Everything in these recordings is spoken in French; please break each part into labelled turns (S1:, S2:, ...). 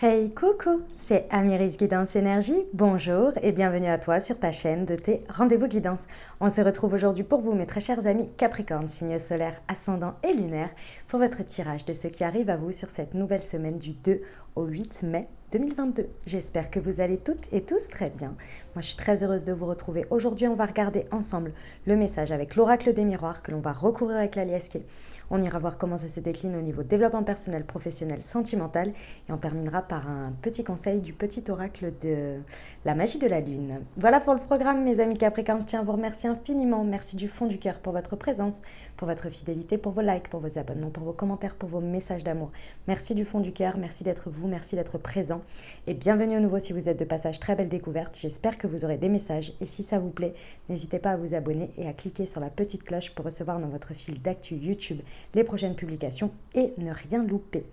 S1: Hey, coucou, c'est Amiris Guidance Énergie. Bonjour et bienvenue à toi sur ta chaîne de tes rendez-vous guidance. On se retrouve aujourd'hui pour vous, mes très chers amis Capricorne, signe solaire, ascendant et lunaire, pour votre tirage de ce qui arrive à vous sur cette nouvelle semaine du 2 au 8 mai 2022. J'espère que vous allez toutes et tous très bien. Moi, je suis très heureuse de vous retrouver. Aujourd'hui, on va regarder ensemble le message avec l'oracle des miroirs que l'on va recouvrir avec l'aliasqué. On ira voir comment ça se décline au niveau développement personnel, professionnel, sentimental et on terminera par un petit conseil du petit oracle de la magie de la lune. Voilà pour le programme, mes amis Capricorne. Je tiens à vous remercier infiniment. Merci du fond du cœur pour votre présence, pour votre fidélité, pour vos likes, pour vos abonnements, pour vos commentaires, pour vos messages d'amour. Merci du fond du cœur. Merci d'être vous. Merci d'être présent. Et bienvenue au nouveau si vous êtes de passage. Très belle découverte. J'espère que vous aurez des messages. Et si ça vous plaît, n'hésitez pas à vous abonner et à cliquer sur la petite cloche pour recevoir dans votre fil d'actu YouTube les prochaines publications et ne rien louper.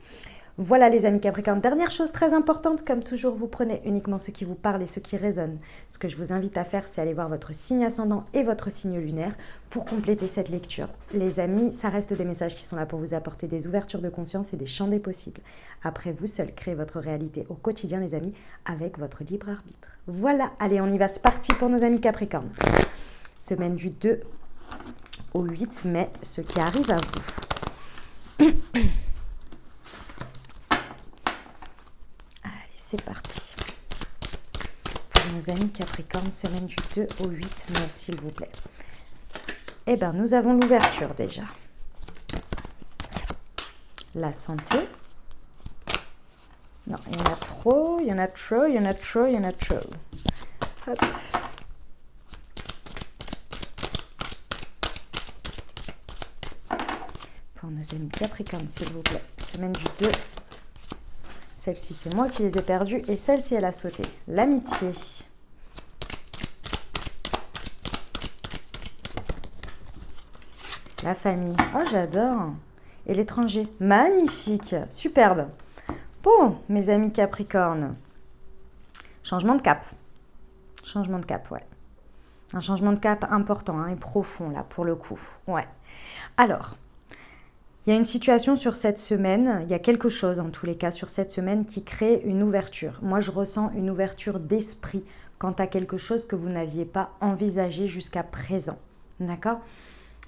S1: Voilà les amis Capricorne, dernière chose très importante, comme toujours, vous prenez uniquement ce qui vous parle et ce qui résonne. Ce que je vous invite à faire, c'est aller voir votre signe ascendant et votre signe lunaire pour compléter cette lecture. Les amis, ça reste des messages qui sont là pour vous apporter des ouvertures de conscience et des champs des possibles. Après, vous seul créez votre réalité au quotidien les amis, avec votre libre arbitre. Voilà, allez on y va, c'est parti pour nos amis Capricorne. Semaine du 2 au 8 mai, ce qui arrive à vous. C'est parti. Pour nos amis Capricorne, semaine du 2 au 8 mai, s'il vous plaît. Eh bien, nous avons l'ouverture déjà. La santé. Non, il y en a trop, il y en a trop, il y en a trop, il y en a trop. Hop. Pour nos amis Capricorne, s'il vous plaît. Semaine du 2. Celle-ci, c'est moi qui les ai perdues et celle-ci, elle a sauté. L'amitié. La famille. Oh, j'adore. Et l'étranger. Magnifique. Superbe. Bon, mes amis Capricorne. Changement de cap. Changement de cap, ouais. Un changement de cap important et profond, là, pour le coup. Ouais. Alors... il y a une situation sur cette semaine, il y a quelque chose en tous les cas sur cette semaine qui crée une ouverture. Moi, je ressens une ouverture d'esprit quant à quelque chose que vous n'aviez pas envisagé jusqu'à présent. D'accord ?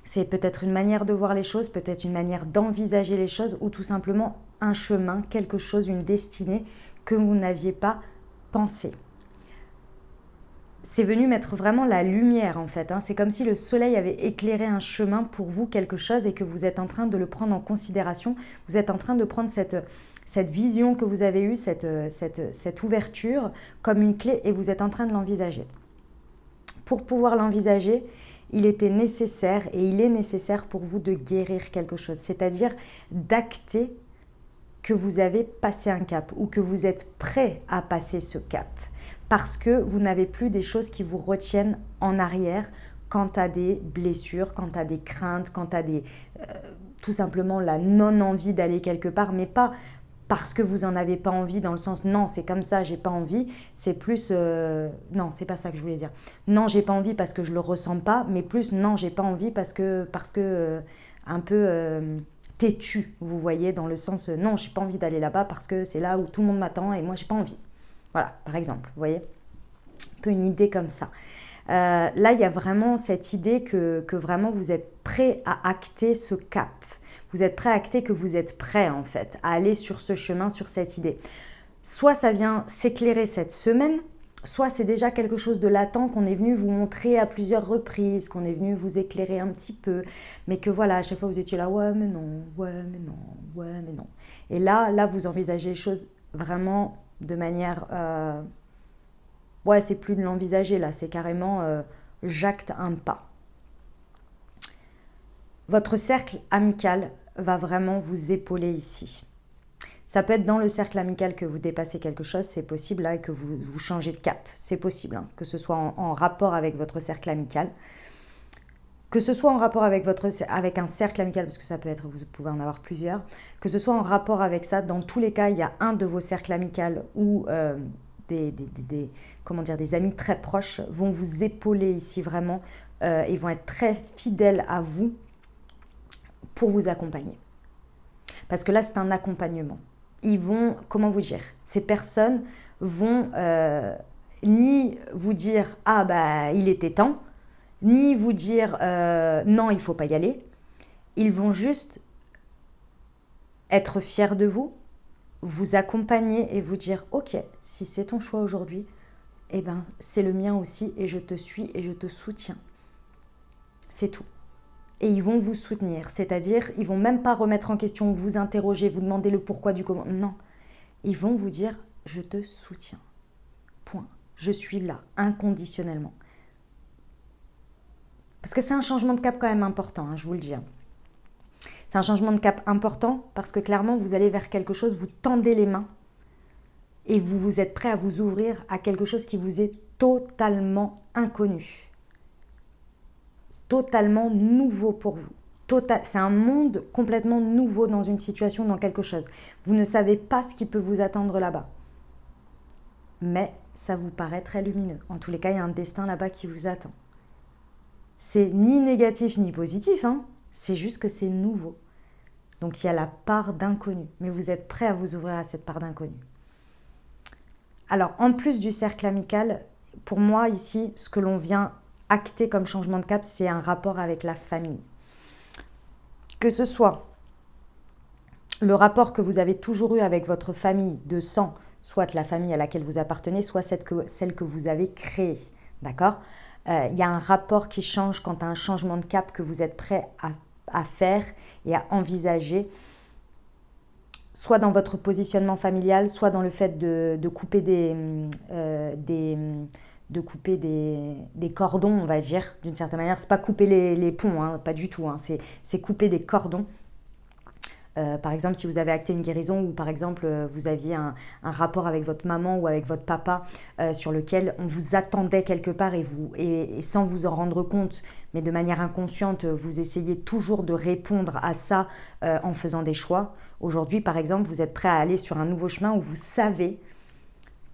S1: C'est peut-être une manière de voir les choses, peut-être une manière d'envisager les choses ou tout simplement un chemin, quelque chose, une destinée que vous n'aviez pas pensé. C'est venu mettre vraiment la lumière en fait. C'est comme si le soleil avait éclairé un chemin pour vous, quelque chose, et que vous êtes en train de le prendre en considération. Vous êtes en train de prendre cette vision que vous avez eue, cette ouverture comme une clé et vous êtes en train de l'envisager. Pour pouvoir l'envisager, il était nécessaire et il est nécessaire pour vous de guérir quelque chose. C'est-à-dire d'acter que vous avez passé un cap ou que vous êtes prêt à passer ce cap. Parce que vous n'avez plus des choses qui vous retiennent en arrière quant à des blessures, quant à des craintes, quant à tout simplement la non-envie d'aller quelque part, mais pas parce que vous n'en avez pas envie dans le sens non, c'est comme ça, j'ai pas envie, c'est plus non, c'est pas ça que je voulais dire. Non, j'ai pas envie parce que je le ressens pas, mais plus non, j'ai pas envie parce que un peu têtu, vous voyez, dans le sens non, j'ai pas envie d'aller là-bas parce que c'est là où tout le monde m'attend et moi j'ai pas envie. Voilà, par exemple, vous voyez, un peu une idée comme ça. Là, il y a vraiment cette idée que vraiment vous êtes prêt à acter ce cap. Vous êtes prêt à acter que vous êtes prêt en fait à aller sur ce chemin, sur cette idée. Soit ça vient s'éclairer cette semaine, soit c'est déjà quelque chose de latent qu'on est venu vous montrer à plusieurs reprises, qu'on est venu vous éclairer un petit peu, mais que voilà, à chaque fois vous étiez là, ouais mais non, ouais mais non, ouais mais non. Et là vous envisagez les choses vraiment de manière... ouais, c'est plus de l'envisager là, c'est carrément j'acte un pas. Votre cercle amical va vraiment vous épauler ici. Ça peut être dans le cercle amical que vous dépassez quelque chose, c'est possible là, et que vous changez de cap. C'est possible, que ce soit en rapport avec votre cercle amical. Que ce soit en rapport avec un cercle amical, parce que ça peut être, vous pouvez en avoir plusieurs, que ce soit en rapport avec ça, dans tous les cas, il y a un de vos cercles amicaux ou des amis très proches vont vous épauler ici vraiment et vont être très fidèles à vous pour vous accompagner. Parce que là, c'est un accompagnement. ils vont, comment vous dire, ces personnes vont ni vous dire « Ah bah il était temps », ni vous dire Non, il ne faut pas y aller ». Ils vont juste être fiers de vous, vous accompagner et vous dire « Ok, si c'est ton choix aujourd'hui, eh ben c'est le mien aussi et je te suis et je te soutiens ». C'est tout. Et ils vont vous soutenir, c'est-à-dire ils vont même pas remettre en question, vous interroger, vous demander le pourquoi du comment. Non, ils vont vous dire « Je te soutiens ». Point. Je suis là, inconditionnellement. Parce que c'est un changement de cap quand même important, hein, je vous le dis. C'est un changement de cap important parce que clairement, vous allez vers quelque chose, vous tendez les mains et vous êtes prêt à vous ouvrir à quelque chose qui vous est totalement inconnu. Totalement nouveau pour vous. C'est un monde complètement nouveau dans une situation, dans quelque chose. Vous ne savez pas ce qui peut vous attendre là-bas. Mais ça vous paraît très lumineux. En tous les cas, il y a un destin là-bas qui vous attend. C'est ni négatif ni positif, hein. C'est juste que c'est nouveau. Donc il y a la part d'inconnu. Mais vous êtes prêt à vous ouvrir à cette part d'inconnu. Alors, en plus du cercle amical, pour moi ici, ce que l'on vient acter comme changement de cap, c'est un rapport avec la famille. Que ce soit le rapport que vous avez toujours eu avec votre famille de sang, soit la famille à laquelle vous appartenez, soit celle que vous avez créée. D'accord ? Il y a un rapport qui change quand il y a un changement de cap que vous êtes prêt à faire et à envisager, soit dans votre positionnement familial, soit dans le fait de couper des cordons, on va dire, d'une certaine manière. Ce n'est pas couper les ponts, hein, pas du tout, hein, c'est couper des cordons. Par exemple, si vous avez acté une guérison ou par exemple vous aviez un rapport avec votre maman ou avec votre papa sur lequel on vous attendait quelque part et sans vous en rendre compte, mais de manière inconsciente, vous essayez toujours de répondre à ça en faisant des choix. Aujourd'hui, par exemple, vous êtes prêt à aller sur un nouveau chemin où vous savez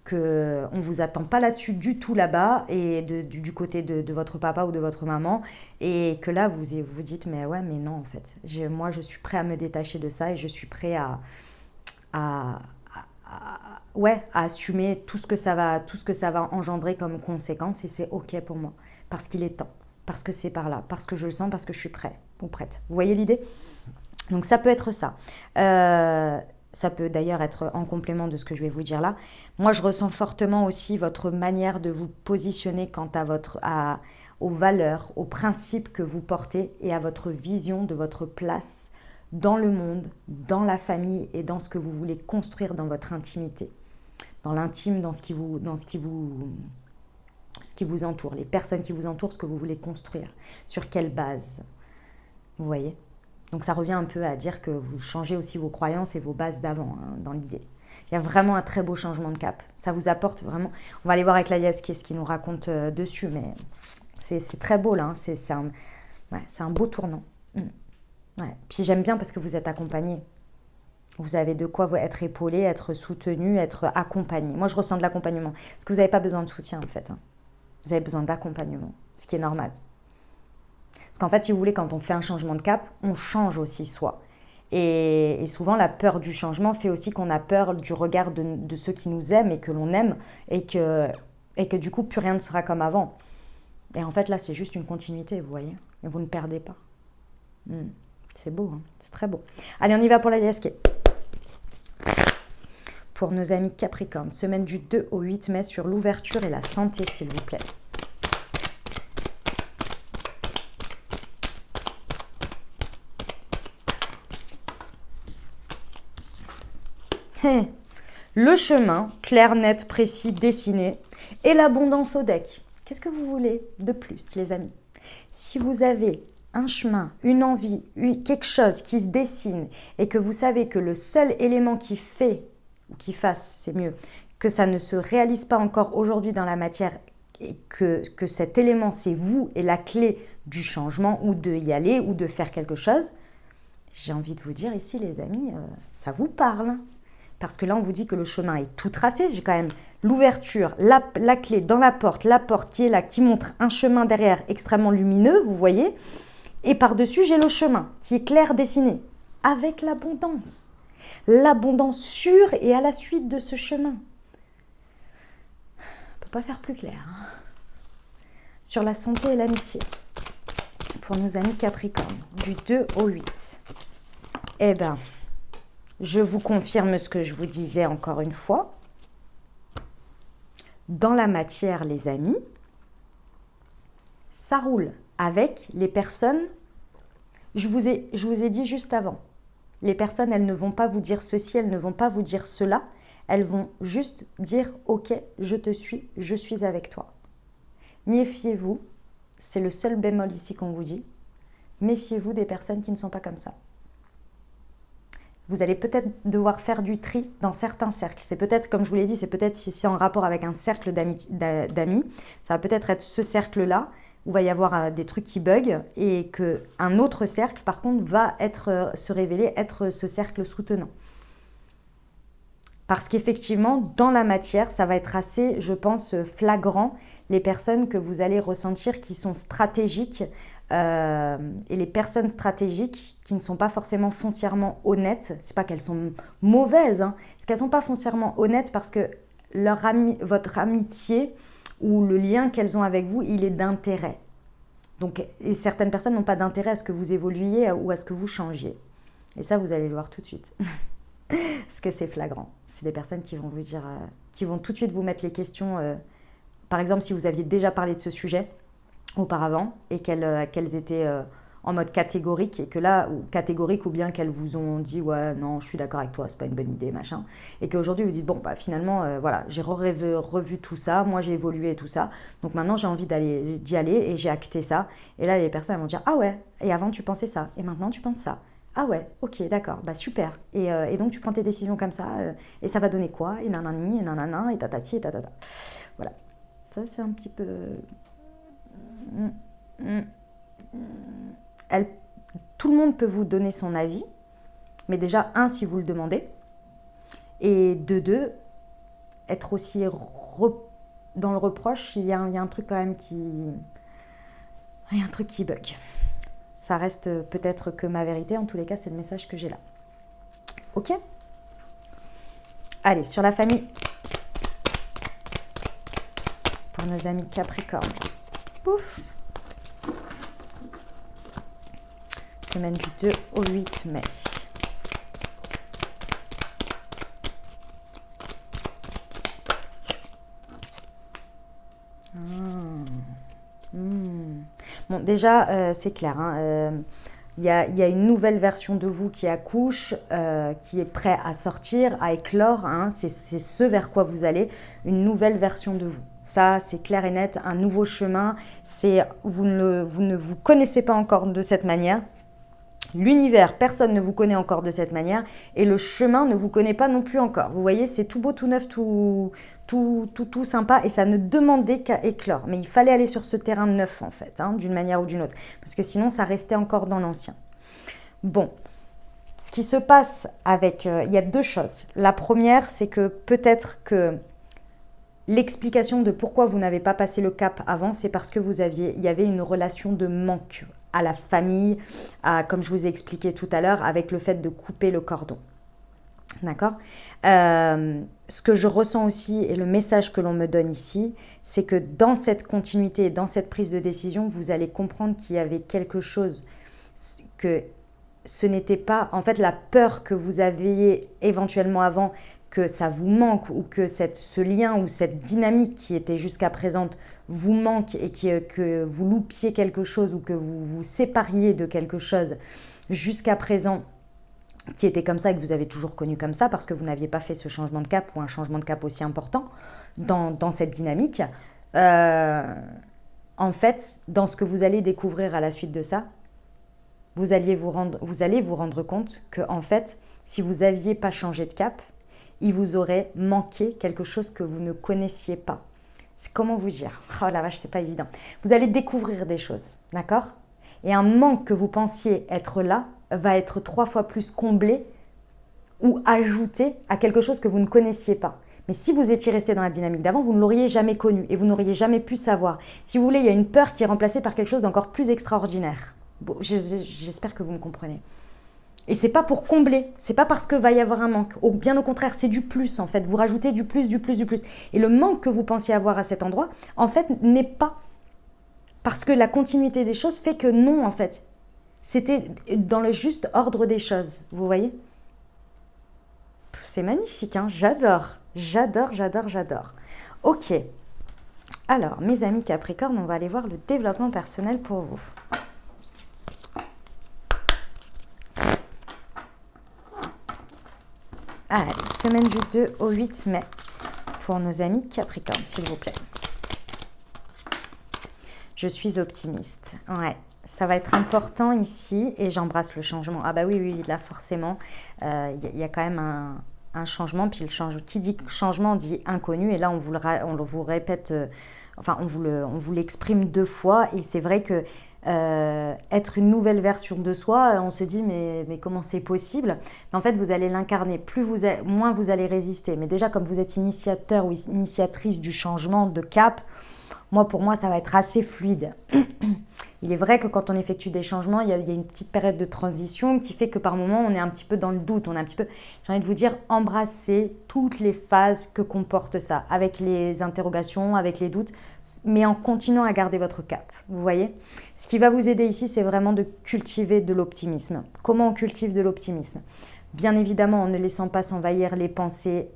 S1: qu'on ne vous attend pas là-dessus du tout là-bas et du côté de votre papa ou de votre maman et que là vous vous dites mais ouais mais non en fait moi je suis prêt à me détacher de ça et je suis prêt à assumer tout ce que ça va engendrer comme conséquence et c'est ok pour moi parce qu'il est temps, parce que c'est par là, parce que je le sens, parce que je suis prêt ou prête. Vous voyez l'idée ? Donc ça peut être ça. Ça peut d'ailleurs être en complément de ce que je vais vous dire là. Moi, je ressens fortement aussi votre manière de vous positionner quant aux valeurs, aux principes que vous portez et à votre vision de votre place dans le monde, dans la famille et dans ce que vous voulez construire dans votre intimité. Dans l'intime, dans ce qui vous entoure, les personnes qui vous entourent, ce que vous voulez construire. Sur quelle base ? Vous voyez ? Donc ça revient un peu à dire que vous changez aussi vos croyances et vos bases d'avant, hein, dans l'idée. Il y a vraiment un très beau changement de cap. Ça vous apporte vraiment... On va aller voir avec Laïa ce qu'il nous raconte dessus, mais c'est très beau là. Hein. C'est un beau tournant. Ouais. Puis j'aime bien parce que vous êtes accompagné. Vous avez de quoi être épaulé, être soutenu, être accompagné. Moi, je ressens de l'accompagnement. Parce que vous n'avez pas besoin de soutien, en fait. Hein. Vous avez besoin d'accompagnement, ce qui est normal. Parce qu'en fait, si vous voulez, quand on fait un changement de cap, on change aussi soi. Et souvent, la peur du changement fait aussi qu'on a peur du regard de ceux qui nous aiment et que l'on aime et que du coup, plus rien ne sera comme avant. Et en fait, là, c'est juste une continuité, vous voyez. Et vous ne perdez pas. C'est beau, hein, c'est très beau. Allez, on y va pour la yesque. Pour nos amis Capricorne, semaine du 2 au 8 mai sur l'ouverture et la santé, s'il vous plaît. Le chemin, clair, net, précis, dessiné, et l'abondance au deck. Qu'est-ce que vous voulez de plus, les amis ? Si vous avez un chemin, une envie, quelque chose qui se dessine, et que vous savez que le seul élément qui fait, ou qui fasse, c'est mieux, que ça ne se réalise pas encore aujourd'hui dans la matière, et que cet élément, c'est vous, et la clé du changement, ou de y aller, ou de faire quelque chose, j'ai envie de vous dire ici, les amis, ça vous parle. Parce que là, on vous dit que le chemin est tout tracé. J'ai quand même l'ouverture, la clé dans la porte qui est là, qui montre un chemin derrière extrêmement lumineux, vous voyez. Et par-dessus, j'ai le chemin qui est clair dessiné, avec l'abondance. L'abondance sur et à la suite de ce chemin. On ne peut pas faire plus clair. Hein. Sur la santé et l'amitié. Pour nos amis Capricorne, du 2 au 8. Eh bien, je vous confirme ce que je vous disais encore une fois. Dans la matière, les amis, ça roule avec les personnes. Je vous ai dit juste avant, les personnes, elles ne vont pas vous dire ceci, elles ne vont pas vous dire cela. Elles vont juste dire « Ok, je te suis, je suis avec toi ». Méfiez-vous, c'est le seul bémol ici qu'on vous dit. Méfiez-vous des personnes qui ne sont pas comme ça. Vous allez peut-être devoir faire du tri dans certains cercles. C'est peut-être, comme je vous l'ai dit, c'est peut-être si c'est en rapport avec un cercle d'amis. Ça va peut-être être ce cercle-là où il va y avoir des trucs qui bug et qu'un autre cercle, par contre, va se révéler être ce cercle soutenant. Parce qu'effectivement, dans la matière, ça va être assez, je pense, flagrant, les personnes que vous allez ressentir qui sont stratégiques et les personnes stratégiques qui ne sont pas forcément foncièrement honnêtes. C'est pas qu'elles sont mauvaises, hein, c'est qu'elles ne sont pas foncièrement honnêtes parce que votre amitié ou le lien qu'elles ont avec vous, il est d'intérêt. Donc, et certaines personnes n'ont pas d'intérêt à ce que vous évoluiez ou à ce que vous changiez. Et ça, vous allez le voir tout de suite. Parce que c'est flagrant. C'est des personnes qui vont vous dire, qui vont tout de suite vous mettre les questions. Par exemple, si vous aviez déjà parlé de ce sujet auparavant et qu'elles étaient en mode catégorique et que là, ou catégorique ou bien qu'elles vous ont dit ouais non, je suis d'accord avec toi, c'est pas une bonne idée, machin. Et qu'aujourd'hui vous dites bon bah finalement voilà, j'ai revu tout ça, moi j'ai évolué et tout ça. Donc maintenant j'ai envie d'y aller et j'ai acté ça. Et là les personnes elles vont dire ah ouais, et avant tu pensais ça et maintenant tu penses ça. Ah ouais, ok, d'accord, bah super. Et donc tu prends tes décisions comme ça, et ça va donner quoi? Et nanani, et nanana, et tatati, et tatata. Voilà. Ça c'est un petit peu... Tout le monde peut vous donner son avis, mais déjà, un, si vous le demandez, et de deux, être aussi dans le reproche, il y a un truc quand même il y a un truc qui bug. Ça reste peut-être que ma vérité, en tous les cas, c'est le message que j'ai là. Ok? Allez, sur la famille, pour nos amis Capricorne. Pouf! Semaine du 2 au 8 mai. Bon, déjà, c'est clair. Hein, il y a une nouvelle version de vous qui accouche, qui est prêt à sortir, à éclore. Hein, c'est ce vers quoi vous allez. Une nouvelle version de vous. Ça, c'est clair et net. Un nouveau chemin. Vous ne vous connaissez pas encore de cette manière. L'univers, personne ne vous connaît encore de cette manière et le chemin ne vous connaît pas non plus encore. Vous voyez, c'est tout beau, tout neuf, tout sympa et ça ne demandait qu'à éclore. Mais il fallait aller sur ce terrain neuf en fait, hein, d'une manière ou d'une autre, parce que sinon ça restait encore dans l'ancien. Bon, ce qui se passe il y a deux choses. La première, c'est que peut-être que l'explication de pourquoi vous n'avez pas passé le cap avant, c'est parce que il y avait une relation de manque à la famille, comme je vous ai expliqué tout à l'heure, avec le fait de couper le cordon. D'accord ? Ce que je ressens aussi, et le message que l'on me donne ici, c'est que dans cette continuité, dans cette prise de décision, vous allez comprendre qu'il y avait quelque chose que ce n'était pas... En fait, la peur que vous aviez éventuellement avant, que ça vous manque ou que ce lien ou cette dynamique qui était jusqu'à présent vous manque et que vous loupiez quelque chose ou que vous vous sépariez de quelque chose jusqu'à présent qui était comme ça et que vous avez toujours connu comme ça parce que vous n'aviez pas fait ce changement de cap ou un changement de cap aussi important dans cette dynamique. En fait, dans ce que vous allez découvrir à la suite de ça, vous allez vous rendre compte que en fait, si vous n'aviez pas changé de cap, il vous aurait manqué quelque chose que vous ne connaissiez pas. C'est comment vous dire? Oh la vache, c'est pas évident. Vous allez découvrir des choses, d'accord? Et un manque que vous pensiez être là va être 3 fois plus comblé ou ajouté à quelque chose que vous ne connaissiez pas. Mais si vous étiez resté dans la dynamique d'avant, vous ne l'auriez jamais connu et vous n'auriez jamais pu savoir. Si vous voulez, il y a une peur qui est remplacée par quelque chose d'encore plus extraordinaire. Bon, j'espère que vous me comprenez. Et c'est pas pour combler, c'est pas parce que va y avoir un manque. Bien au contraire, c'est du plus en fait. Vous rajoutez du plus, du plus, du plus. Et le manque que vous pensiez avoir à cet endroit, en fait, n'est pas. Parce que la continuité des choses fait que non, en fait. C'était dans le juste ordre des choses. Vous voyez? C'est magnifique, hein? J'adore. J'adore, j'adore, j'adore. Ok. Alors, mes amis Capricorne, on va aller voir le développement personnel pour vous. Allez, semaine du 2 au 8 mai pour nos amis Capricorne, s'il vous plaît. Je suis optimiste. Ouais, ça va être important ici et j'embrasse le changement. Ah bah oui, oui, là forcément, y a quand même un changement. Puis qui dit changement dit inconnu. Et là, on vous répète, enfin, on vous l'exprime 2 fois. Et c'est vrai que être une nouvelle version de soi, on se dit mais comment c'est possible? Mais en fait, vous allez l'incarner. Moins vous allez résister. Mais déjà, comme vous êtes initiateur ou initiatrice du changement de cap, pour moi, ça va être assez fluide. Il est vrai que quand on effectue des changements, il y a une petite période de transition qui fait que par moment, on est un petit peu dans le doute. On est un petit peu, j'ai envie de vous dire, embrasser toutes les phases que comporte ça, avec les interrogations, avec les doutes, mais en continuant à garder votre cap. Vous voyez? Ce qui va vous aider ici, c'est vraiment de cultiver de l'optimisme. Comment on cultive de l'optimisme? Bien évidemment, en ne laissant pas s'envahir les pensées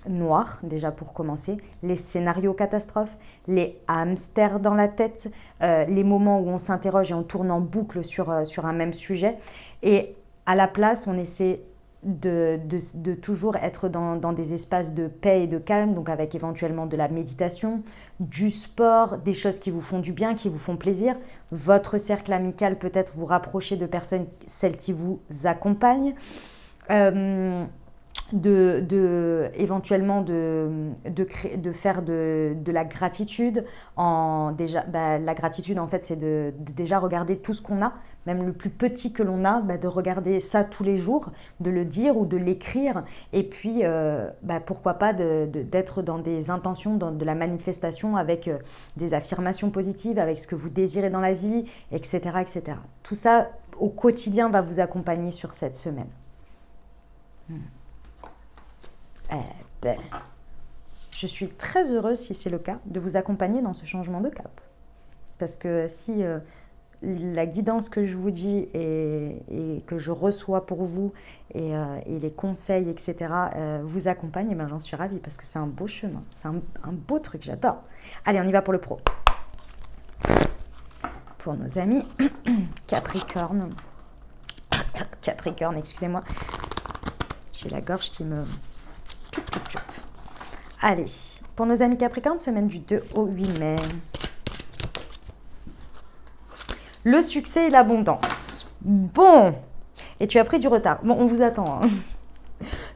S1: noires, déjà pour commencer, les scénarios catastrophes, les hamsters dans la tête, les moments où on s'interroge et on tourne en boucle sur un même sujet. Et à la place, on essaie de toujours être dans des espaces de paix et de calme, donc avec éventuellement de la méditation, du sport, des choses qui vous font du bien, qui vous font plaisir. Votre cercle amical peut-être vous rapprocher de personnes, celles qui vous accompagnent. Éventuellement de faire de la gratitude. La gratitude, en fait, c'est de déjà regarder tout ce qu'on a, même le plus petit que l'on a, de regarder ça tous les jours, de le dire ou de l'écrire, et puis pourquoi pas d'être dans des intentions, dans de la manifestation avec des affirmations positives, avec ce que vous désirez dans la vie, etc., etc. Tout ça, au quotidien, va vous accompagner sur cette semaine. Je suis très heureuse, si c'est le cas, de vous accompagner dans ce changement de cap. Parce que si la guidance que je vous dis et que je reçois pour vous et les conseils, etc., vous accompagnent, j'en suis ravie parce que c'est un beau chemin. C'est un beau truc, j'adore. Allez, on y va pour le pro. Pour nos amis Capricorne. Capricorne, excusez-moi. J'ai la gorge qui me... Allez, pour nos amis Capricorne, semaine du 2 au 8 mai. Le succès et l'abondance. Bon, et tu as pris du retard. Bon, on vous attend. Hein.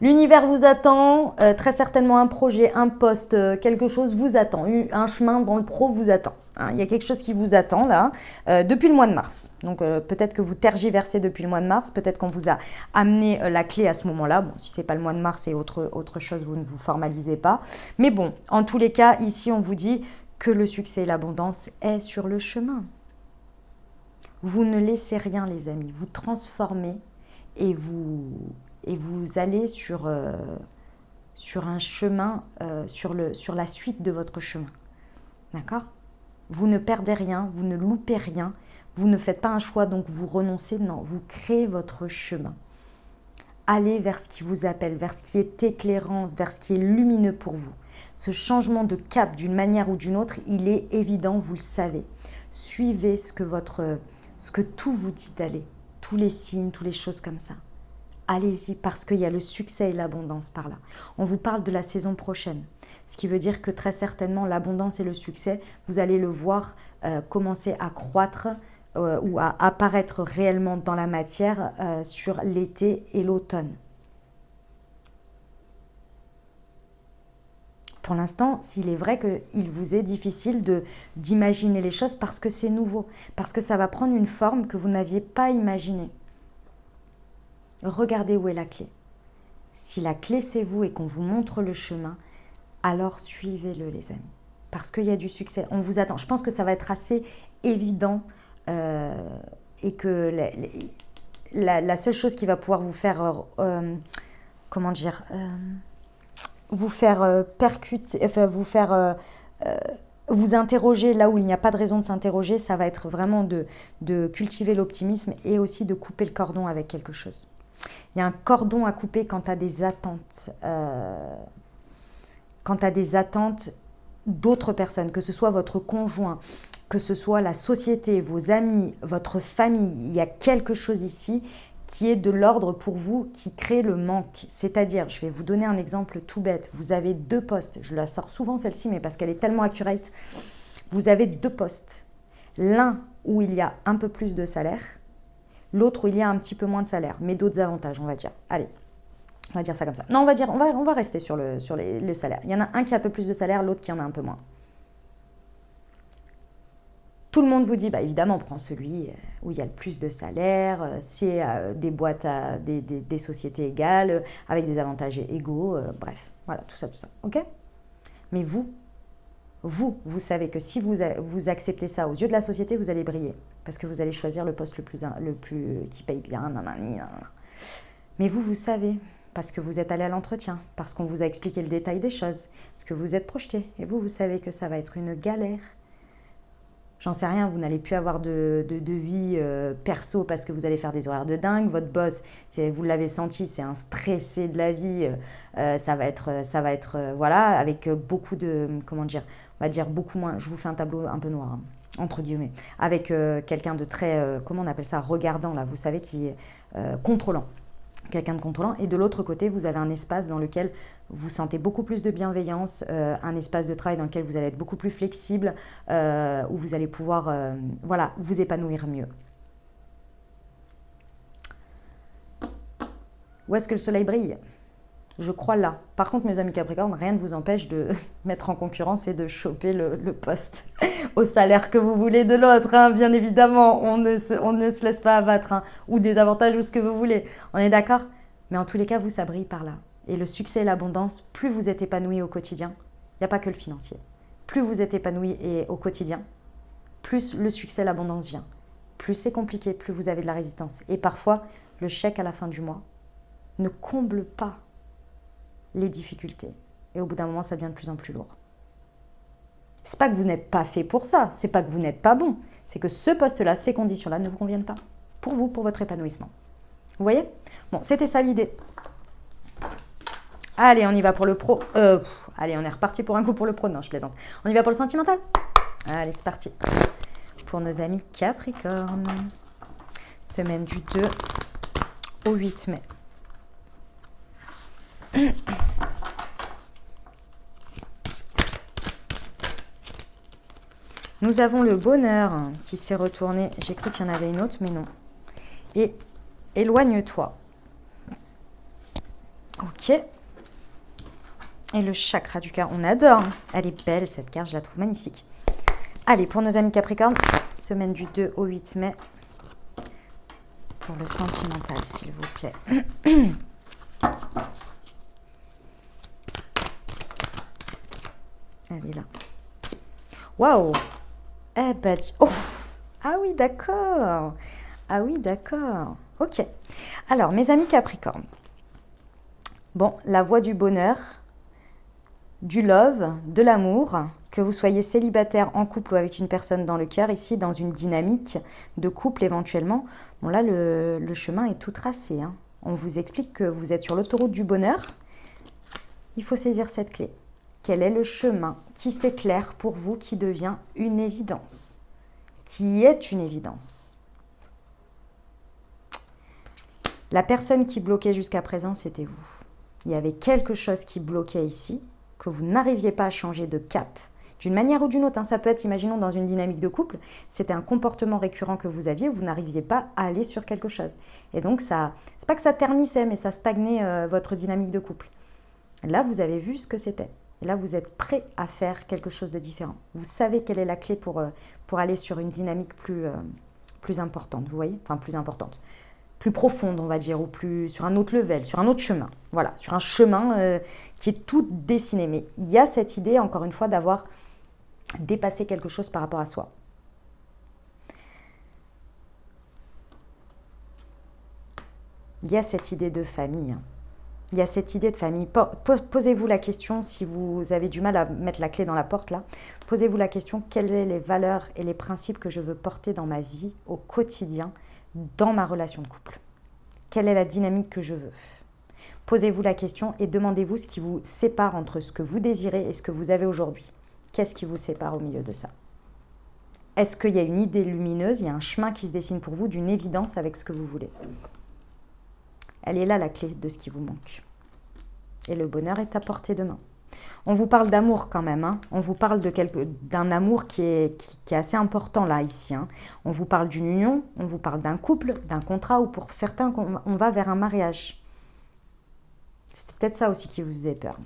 S1: L'univers vous attend, très certainement un projet, un poste, quelque chose vous attend. Un chemin dans le pro vous attend. Hein, il y a quelque chose qui vous attend là, depuis le mois de mars. Donc peut-être que vous tergiversez depuis le mois de mars, peut-être qu'on vous a amené la clé à ce moment-là. Bon, si ce n'est pas le mois de mars et autre chose, vous ne vous formalisez pas. Mais bon, en tous les cas, ici on vous dit que le succès et l'abondance est sur le chemin. Vous ne laissez rien les amis, vous transformez et vous allez sur un chemin, sur la suite de votre chemin. D'accord ? Vous ne perdez rien, vous ne loupez rien, vous ne faites pas un choix donc vous renoncez, non, vous créez votre chemin. Allez vers ce qui vous appelle, vers ce qui est éclairant, vers ce qui est lumineux pour vous. Ce changement de cap d'une manière ou d'une autre, il est évident, vous le savez. Suivez ce que tout vous dit d'aller, tous les signes, toutes les choses comme ça. Allez-y parce qu'il y a le succès et l'abondance par là. On vous parle de la saison prochaine. Ce qui veut dire que très certainement l'abondance et le succès, vous allez le voir commencer à croître ou à apparaître réellement dans la matière sur l'été et l'automne. Pour l'instant, s'il est vrai qu'il vous est difficile d'imaginer les choses parce que c'est nouveau, parce que ça va prendre une forme que vous n'aviez pas imaginée. Regardez où est la clé. Si la clé c'est vous et qu'on vous montre le chemin, alors suivez-le les amis. Parce qu'il y a du succès, on vous attend. Je pense que ça va être assez évident et que la seule chose qui va pouvoir vous faire, comment dire, vous faire percuter, enfin vous faire vous interroger là où il n'y a pas de raison de s'interroger, ça va être vraiment de cultiver l'optimisme et aussi de couper le cordon avec quelque chose. Il y a un cordon à couper quand tu as des attentes. Quand tu as des attentes d'autres personnes, que ce soit votre conjoint, que ce soit la société, vos amis, votre famille, il y a quelque chose ici qui est de l'ordre pour vous, qui crée le manque. C'est-à-dire, je vais vous donner un exemple tout bête. Vous avez 2 postes. Je la sors souvent celle-ci, mais parce qu'elle est tellement accurate. Vous avez 2 postes. L'un où il y a un peu plus de salaire, l'autre où il y a un petit peu moins de salaire, mais d'autres avantages, on va dire. Allez, on va dire ça comme ça. Non, on va rester sur le salaire. Il y en a un qui a un peu plus de salaire, l'autre qui en a un peu moins. Tout le monde vous dit, bah évidemment, prends celui où il y a le plus de salaire, c'est des boîtes, des sociétés égales, avec des avantages égaux, bref, voilà, tout ça, ok? Mais vous savez que si vous acceptez ça aux yeux de la société, vous allez briller, parce que vous allez choisir le poste le plus qui paye bien, nanani. Mais vous savez, parce que vous êtes allé à l'entretien, parce qu'on vous a expliqué le détail des choses, parce que vous êtes projeté, et vous savez que ça va être une galère. J'en sais rien, vous n'allez plus avoir de vie perso parce que vous allez faire des horaires de dingue. Votre boss, vous l'avez senti, c'est un stressé de la vie. Ça va être voilà, avec beaucoup de, comment dire, on va dire beaucoup moins. Je vous fais un tableau un peu noir, hein, entre guillemets, avec quelqu'un de très, comment on appelle ça, regardant là, vous savez, qui est contrôlant. Quelqu'un de contrôlant, et de l'autre côté, vous avez un espace dans lequel vous sentez beaucoup plus de bienveillance, un espace de travail dans lequel vous allez être beaucoup plus flexible, où vous allez pouvoir voilà, vous épanouir mieux. Où est-ce que le soleil brille? Je crois là. Par contre, mes amis Capricorne, rien ne vous empêche de mettre en concurrence et de choper le poste au salaire que vous voulez de l'autre, hein, bien évidemment. On ne se laisse pas abattre, hein, ou des avantages ou ce que vous voulez. On est d'accord? Mais en tous les cas, vous, ça brille par là. Et le succès et l'abondance, plus vous êtes épanoui au quotidien, il n'y a pas que le financier. Plus vous êtes épanoui au quotidien, plus le succès et l'abondance vient. Plus c'est compliqué, plus vous avez de la résistance. Et parfois, le chèque à la fin du mois ne comble pas les difficultés. Et au bout d'un moment, ça devient de plus en plus lourd. C'est pas que vous n'êtes pas fait pour ça, c'est pas que vous n'êtes pas bon, c'est que ce poste-là, ces conditions-là ne vous conviennent pas. Pour vous, pour votre épanouissement. Vous voyez? Bon, c'était ça l'idée. Allez, on y va pour le pro. Allez, on est reparti pour un coup pour le pro. Non, je plaisante. On y va pour le sentimental? Allez, c'est parti. Pour nos amis Capricorne. Semaine du 2 au 8 mai. Nous avons le bonheur qui s'est retourné. J'ai cru qu'il y en avait une autre, mais non. Et éloigne-toi. Ok. Et le chakra du cœur, on adore. Elle est belle cette carte, je la trouve magnifique. Allez, pour nos amis Capricorne, semaine du 2 au 8 mai. Pour le sentimental, s'il vous plaît. Elle est là. Waouh! Eh ben, oh! Ah oui, d'accord. Ah oui, d'accord. Ok. Alors, mes amis Capricorne. Bon, la voie du bonheur, du love, de l'amour, que vous soyez célibataire, en couple ou avec une personne dans le cœur, ici, dans une dynamique de couple éventuellement. Bon, là, le chemin est tout tracé, hein. On vous explique que vous êtes sur l'autoroute du bonheur. Il faut saisir cette clé. Quel est le chemin qui s'éclaire pour vous, qui devient une évidence? Qui est une évidence? La personne qui bloquait jusqu'à présent, c'était vous. Il y avait quelque chose qui bloquait ici, que vous n'arriviez pas à changer de cap, d'une manière ou d'une autre. Ça peut être, imaginons, dans une dynamique de couple, c'était un comportement récurrent que vous aviez, vous n'arriviez pas à aller sur quelque chose. Et donc, c'est pas que ça ternissait, mais ça stagnait votre dynamique de couple. Là, vous avez vu ce que c'était. Et là, vous êtes prêt à faire quelque chose de différent. Vous savez quelle est la clé pour aller sur une dynamique plus importante, vous voyez? Enfin, plus importante. Plus profonde, on va dire, ou sur un autre level, sur un autre chemin. Voilà, sur un chemin qui est tout dessiné. Mais il y a cette idée, encore une fois, d'avoir dépassé quelque chose par rapport à soi. Il y a cette idée de famille. Il y a cette idée de famille. Posez-vous la question, si vous avez du mal à mettre la clé dans la porte là, posez-vous la question, quelles sont les valeurs et les principes que je veux porter dans ma vie, au quotidien, dans ma relation de couple? Quelle est la dynamique que je veux? Posez-vous la question et demandez-vous ce qui vous sépare entre ce que vous désirez et ce que vous avez aujourd'hui. Qu'est-ce qui vous sépare au milieu de ça? Est-ce qu'il y a une idée lumineuse, il y a un chemin qui se dessine pour vous, d'une évidence avec ce que vous voulez? Elle est là, la clé de ce qui vous manque. Et le bonheur est à portée de main. On vous parle d'amour quand même. Hein. On vous parle d'un amour qui est assez important là, ici. Hein. On vous parle d'une union, on vous parle d'un couple, d'un contrat, ou pour certains, on va vers un mariage. C'était peut-être ça aussi qui vous faisait peur.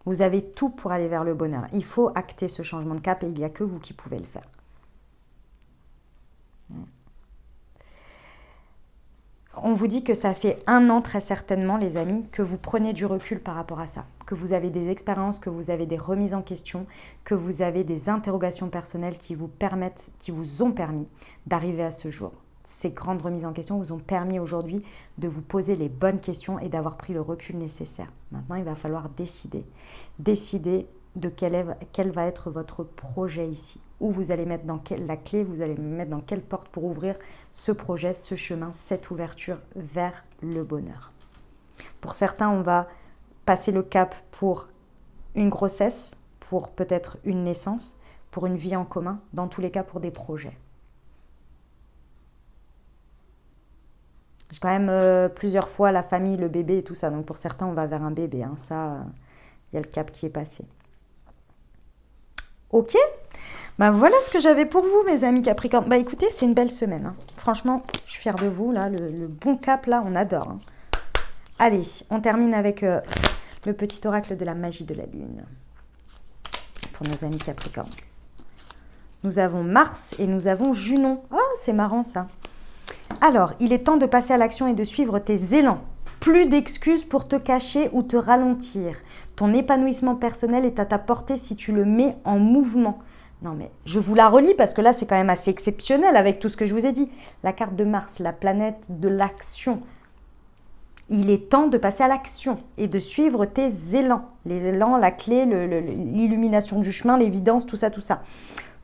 S1: Vous avez tout pour aller vers le bonheur. Il faut acter ce changement de cap et il n'y a que vous qui pouvez le faire. On vous dit que ça fait 1 an très certainement, les amis, que vous prenez du recul par rapport à ça. Que vous avez des expériences, que vous avez des remises en question, que vous avez des interrogations personnelles qui vous ont permis d'arriver à ce jour. Ces grandes remises en question vous ont permis aujourd'hui de vous poser les bonnes questions et d'avoir pris le recul nécessaire. Maintenant, il va falloir décider. Décider de quel va être votre projet ici. Où vous allez mettre la clé, vous allez mettre dans quelle porte pour ouvrir ce projet, ce chemin, cette ouverture vers le bonheur. Pour certains, on va passer le cap pour une grossesse, pour peut-être une naissance, pour une vie en commun, dans tous les cas pour des projets. J'ai quand même plusieurs fois la famille, le bébé et tout ça. Donc pour certains, on va vers un bébé. Hein. Ça, il y a le cap qui est passé. Ok, ben voilà ce que j'avais pour vous, mes amis Capricorne. Bah écoutez, c'est une belle semaine. Hein. Franchement, je suis fière de vous. Là, le bon cap, là, on adore. Hein. Allez, on termine avec le petit oracle de la magie de la lune. Pour nos amis Capricorne. Nous avons Mars et nous avons Junon. Oh, c'est marrant ça. Alors, il est temps de passer à l'action et de suivre tes élans. Plus d'excuses pour te cacher ou te ralentir. Ton épanouissement personnel est à ta portée si tu le mets en mouvement. Non mais, je vous la relis parce que là, c'est quand même assez exceptionnel avec tout ce que je vous ai dit. La carte de Mars, la planète de l'action. Il est temps de passer à l'action et de suivre tes élans. Les élans, la clé, l'illumination du chemin, l'évidence, tout ça, tout ça.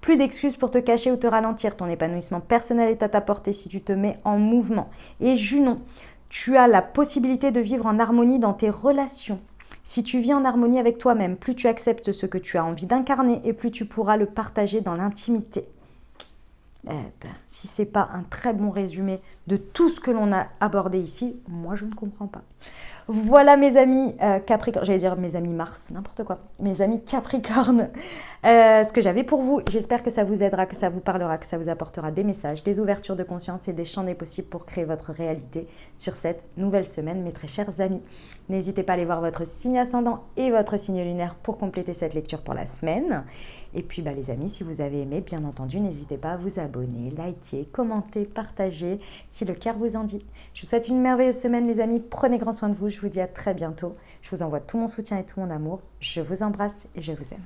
S1: Plus d'excuses pour te cacher ou te ralentir. Ton épanouissement personnel est à ta portée si tu te mets en mouvement. Et Junon, tu as la possibilité de vivre en harmonie dans tes relations. Si tu vis en harmonie avec toi-même, plus tu acceptes ce que tu as envie d'incarner et plus tu pourras le partager dans l'intimité. Si ce n'est pas un très bon résumé de tout ce que l'on a abordé ici, moi je ne comprends pas. Voilà mes amis Capricorne, j'allais dire mes amis Mars, n'importe quoi, mes amis Capricorne, ce que j'avais pour vous. J'espère que ça vous aidera, que ça vous parlera, que ça vous apportera des messages, des ouvertures de conscience et des champs des possibles pour créer votre réalité sur cette nouvelle semaine, mes très chers amis. N'hésitez pas à aller voir votre signe ascendant et votre signe lunaire pour compléter cette lecture pour la semaine. Et puis les amis, si vous avez aimé, bien entendu, n'hésitez pas à vous abonner, liker, commenter, partager, si le cœur vous en dit. Je vous souhaite une merveilleuse semaine les amis, prenez grand soin de vous, je vous dis à très bientôt. Je vous envoie tout mon soutien et tout mon amour, je vous embrasse et je vous aime.